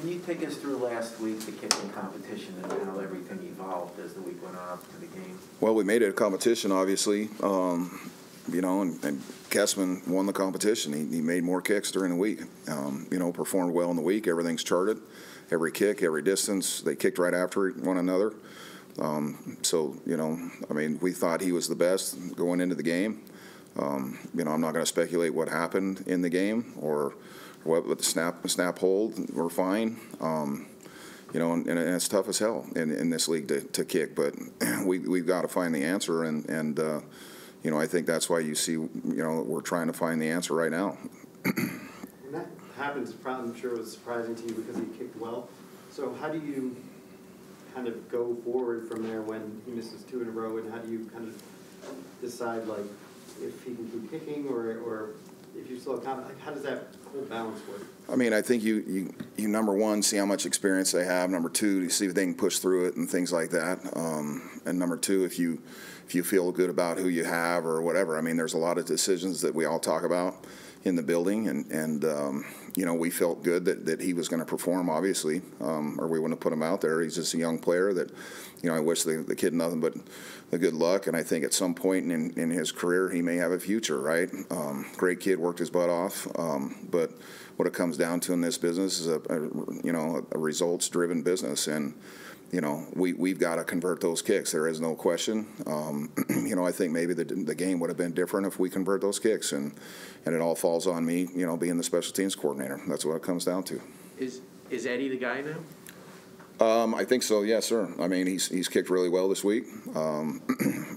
Can you take us through last week, the kicking competition, and how everything evolved as the week went on up to the game? Well, we made it a competition, obviously, you know, and Kessman won the competition. He made more kicks during the week, you know, performed well in the week. Everything's charted, every kick, every distance. They kicked right after one another. So, you know, I mean, we thought he was the best going into the game. You know, I'm not going to speculate what happened in the game or what with the snap hold. We're fine. You know, and it's tough as hell in this league to kick, but we've got to find the answer, and you know, I think that's why you see, you know, we're trying to find the answer right now. When that happens, I'm sure it was surprising to you because he kicked well. So how do you kind of go forward from there when he misses 2 in a row, and how do you kind of decide, like, if he can keep kicking or if you still have confidence? Like, how does that whole balance work? I mean, I think you number one, see how much experience they have. Number two, you see if they can push through it and things like that. And number two, if you feel good about who you have or whatever. I mean, there's a lot of decisions that we all talk about in the building, and you know, we felt good that he was going to perform, obviously, or we wouldn't have put him out there. He's just a young player that, you know, I wish the kid nothing but the good luck, and I think at some point in his career he may have a future, right? Great kid, worked his butt off, but what it comes down to in this business is a results-driven business, and you know, we've got to convert those kicks. There is no question. You know, I think maybe the game would have been different if we convert those kicks, and it all falls on me, you know, being the special teams coordinator. That's what it comes down to. Is Eddie the guy now? I think so, yes, sir. I mean, he's kicked really well this week.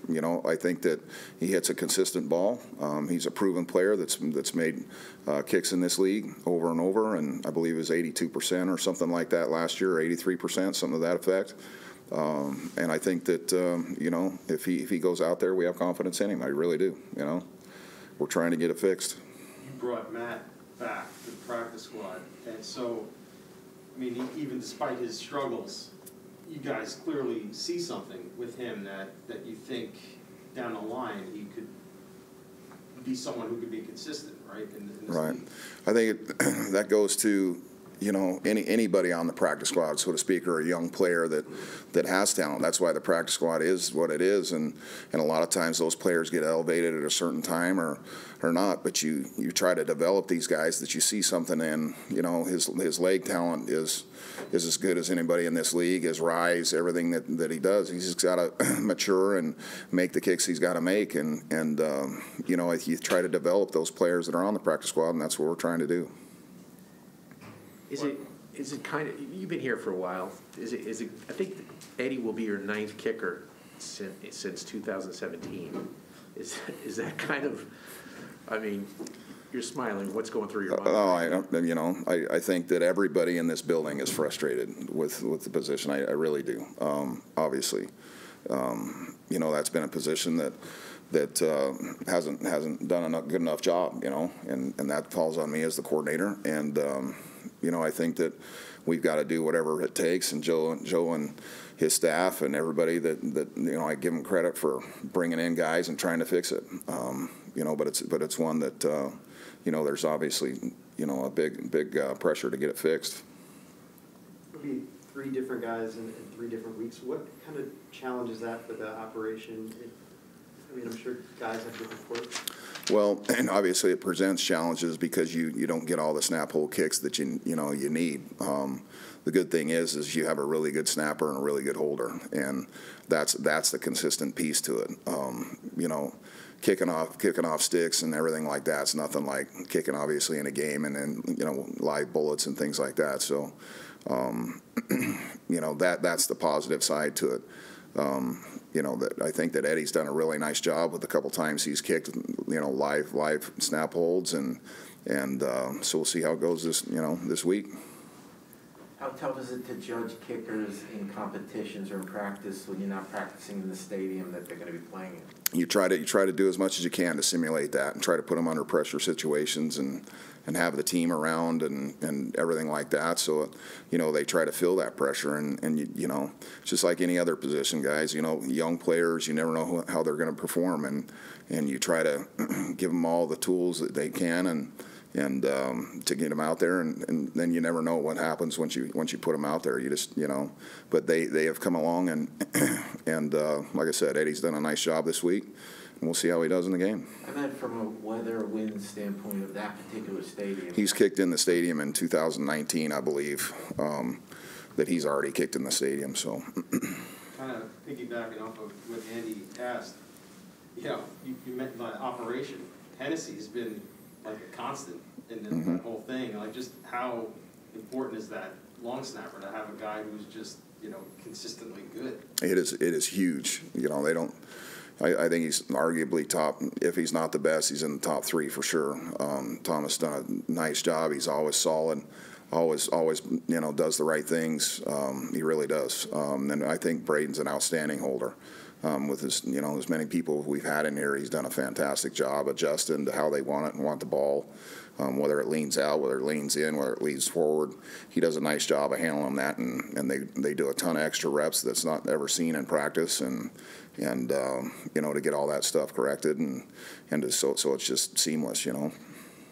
You know, I think that he hits a consistent ball. He's a proven player that's made kicks in this league over and over, and I believe it was 82% or something like that last year, or 83%, something to that effect. And I think that you know, if he goes out there, we have confidence in him. I really do. You know, we're trying to get it fixed. You brought Matt back to the practice squad, and so, I mean, even despite his struggles, you guys clearly see something with him that you think down the line he could be someone who could be consistent, right? In this right. league. I think that goes to, you know, anybody on the practice squad, so to speak, or a young player that has talent. That's why the practice squad is what it is, and a lot of times those players get elevated at a certain time or not. But you try to develop these guys that you see something in. You know, his leg talent is as good as anybody in this league. His rise, everything that he does, he's just got to mature and make the kicks he's got to make. And you know, you try to develop those players that are on the practice squad, and that's what we're trying to do. Is it kind of, you've been here for a while, is it I think Eddie will be your 9th kicker since 2017. Is that kind of, I mean, you're smiling, what's going through your mind? You know, I think that everybody in this building is frustrated with the position. I really do. Obviously, you know, that's been a position that hasn't done a good enough job, you know, and that falls on me as the coordinator. And you know, I think that we've got to do whatever it takes, and Joe and his staff and everybody that you know, I give them credit for bringing in guys and trying to fix it. You know, but it's one that you know, there's obviously, you know, a big pressure to get it fixed. It'll be 3 different guys in 3 different weeks. What kind of challenge is that for the operation? I mean, I'm sure guys have different quirks. Well, and obviously it presents challenges because you don't get all the snap hole kicks that you need. The good thing is you have a really good snapper and a really good holder, and that's the consistent piece to it. You know, kicking off sticks and everything like that's nothing like kicking obviously in a game and then, you know, live bullets and things like that. So you know, that's the positive side to it. You know, that I think that Eddie's done a really nice job with a couple times he's kicked, you know, live snap holds, and so we'll see how it goes this week. How tough is it to judge kickers in competitions or in practice when you're not practicing in the stadium that they're going to be playing in? You try to do as much as you can to simulate that and try to put them under pressure situations and have the team around and everything like that. So, you know, they try to feel that pressure, and you know, just like any other position, guys, you know, young players, you never know how they're going to perform, and you try to give them all the tools that they can, and and to get him out there, and then you never know what happens once you put him out there. You just, but they have come along, and like I said, Eddie's done a nice job this week, and we'll see how he does in the game. I meant from a weather wind standpoint of that particular stadium. He's kicked in the stadium in 2019, I believe, that he's already kicked in the stadium. So, Kind of piggybacking off of what Andy asked, you meant by operation. Hennessy's been like a constant in the whole thing. Like, just how important is that long snapper to have a guy who's just, consistently good? it is huge. They don't. I think he's arguably top. If he's not the best, he's in the top 3 for sure. Thomas done a nice job. He's always solid. Always, does the right things. He really does. And I think Braden's an outstanding holder. With his, as many people we've had in here, he's done a fantastic job adjusting to how they want it and want the ball. Whether it leans out, whether it leans in, whether it leans forward, he does a nice job of handling that, and they do a ton of extra reps that's not ever seen in practice, and to get all that stuff corrected, and so it's just seamless,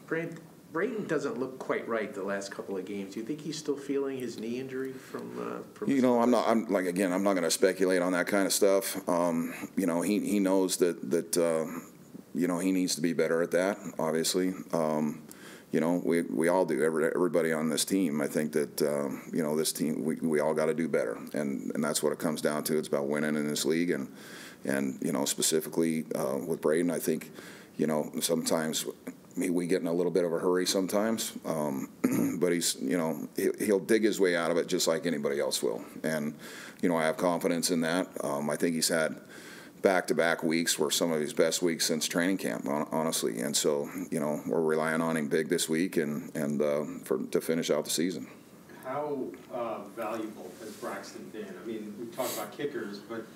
Brant, Braden doesn't look quite right the last couple of games. Do you think he's still feeling his knee injury from? I'm not going to speculate on that kind of stuff. He knows that he needs to be better at that. Obviously, we all do. Everybody on this team. I think that this team, we all got to do better, and that's what it comes down to. It's about winning in this league, and specifically with Braden, I think sometimes we get in a little bit of a hurry sometimes, but he's, he'll dig his way out of it just like anybody else will. And, I have confidence in that. I think he's had back-to-back weeks were some of his best weeks since training camp, honestly. And so, we're relying on him big this week and to finish out the season. How valuable has Braxton been? I mean, we talked about kickers, but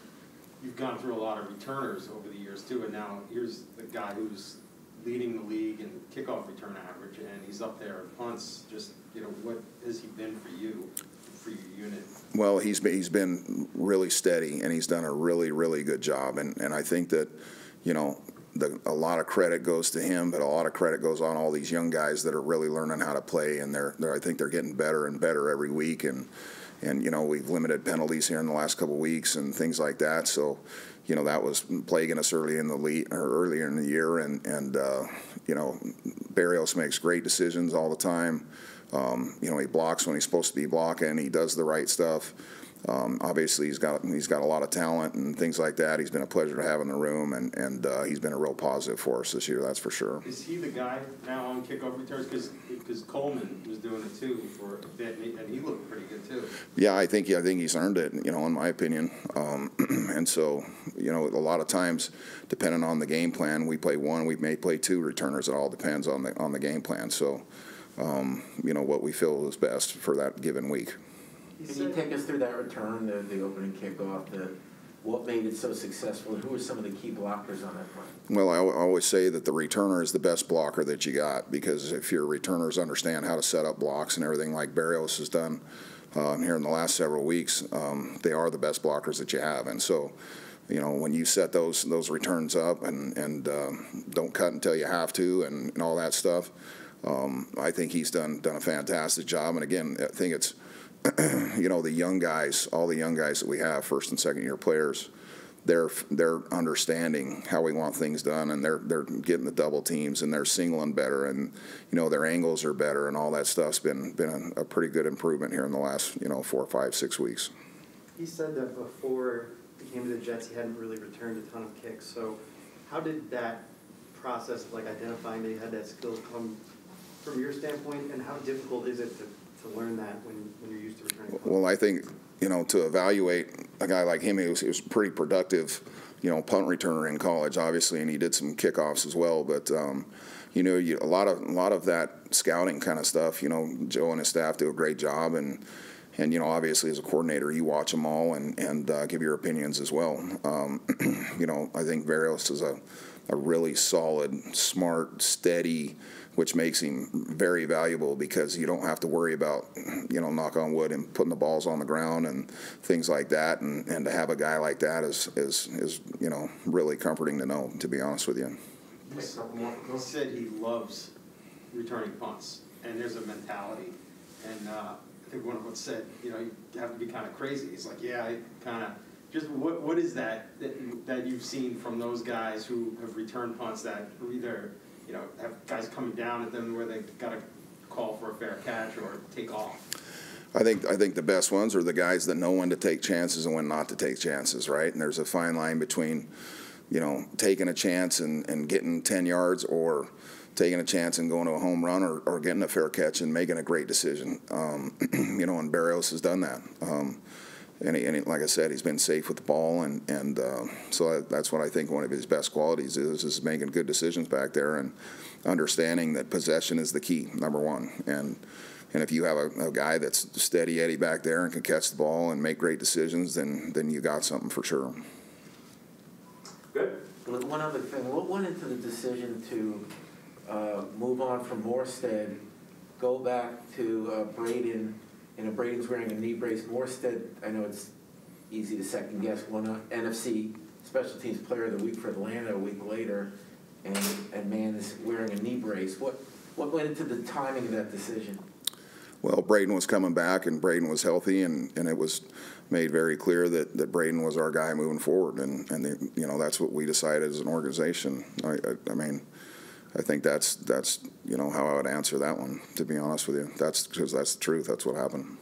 you've gone through a lot of returners over the years too, and now here's the guy who's leading the league in kickoff return average, and he's up there in punts. Just, what has he been for you, for your unit? Well, he's been really steady, and he's done a really, really good job. And I think that, a lot of credit goes to him, but a lot of credit goes on all these young guys that are really learning how to play, and I think they're getting better and better every week. And we've limited penalties here in the last couple of weeks and things like that. So, that was plaguing us earlier in the year, and Barrios makes great decisions all the time. He blocks when he's supposed to be blocking. He does the right stuff. Obviously, he's got a lot of talent and things like that. He's been a pleasure to have in the room, and he's been a real positive for us this year. That's for sure. Is he the guy now on kickoff returns? Because Coleman was doing it too for a bit, and he looked pretty good too. Yeah, I think he's earned it. In my opinion, and so a lot of times, depending on the game plan, we play one, we may play 2 returners. It all depends on the game plan. So, what we feel is best for that given week. Can you take us through that return, the opening kickoff, what made it so successful, and who were some of the key blockers on that play? Well, I always say that the returner is the best blocker that you got, because if your returners understand how to set up blocks and everything like Barrios has done here in the last several weeks, they are the best blockers that you have. And so, when you set those returns up and don't cut until you have to and all that stuff, I think he's done a fantastic job. And again, I think it's the young guys, all the young guys that we have, first and second year players, they're understanding how we want things done, and they're getting the double teams, and they're singling better, and their angles are better, and all that stuff's been a pretty good improvement here in the last 4, 5, 6 weeks. He said that before he came to the Jets, he hadn't really returned a ton of kicks. So how did that process of identifying that he had that skill come from your standpoint, and how difficult is it to learn that when you're used to returning punts? Well, I think, to evaluate a guy like him, he was pretty productive, punt returner in college, obviously, and he did some kickoffs as well. But, a lot of that scouting kind of stuff, Joe and his staff do a great job. And obviously as a coordinator, you watch them all and give your opinions as well. I think Barrios is a really solid, smart, steady, which makes him very valuable, because you don't have to worry about, knock on wood, and putting the balls on the ground and things like that. And to have a guy like that is really comforting to know, to be honest with you. He said he loves returning punts, and there's a mentality. And I think one of them said, you know, you have to be kind of crazy. He's like, yeah, I kind of, just what is that you've seen from those guys who have returned punts that either, you know, have guys coming down at them where they got to call for a fair catch or take off? I think the best ones are the guys that know when to take chances and when not to take chances, right? And there's a fine line between, you know, taking a chance and getting 10 yards, or taking a chance and going to a home run, or getting a fair catch and making a great decision. You know, and Barrios has done that. And like I said, he's been safe with the ball, and so that's what I think one of his best qualities is making good decisions back there and understanding that possession is the key, number one. And if you have a guy that's steady Eddie back there and can catch the ball and make great decisions, then you got something for sure. Good. One other thing, what went into the decision to move on from Morstead, go back to Braden? You know, Braden's wearing a knee brace. Morstead, I know it's easy to second guess, won an NFC Special Teams Player of the Week for Atlanta a week later, and man is wearing a knee brace. What went into the timing of that decision? Well, Braden was coming back, and Braden was healthy, and it was made very clear that Braden was our guy moving forward, and you know, that's what we decided as an organization. I mean, I think that's you know how I would answer that one, to be honest with you. That's because that's the truth. That's what happened.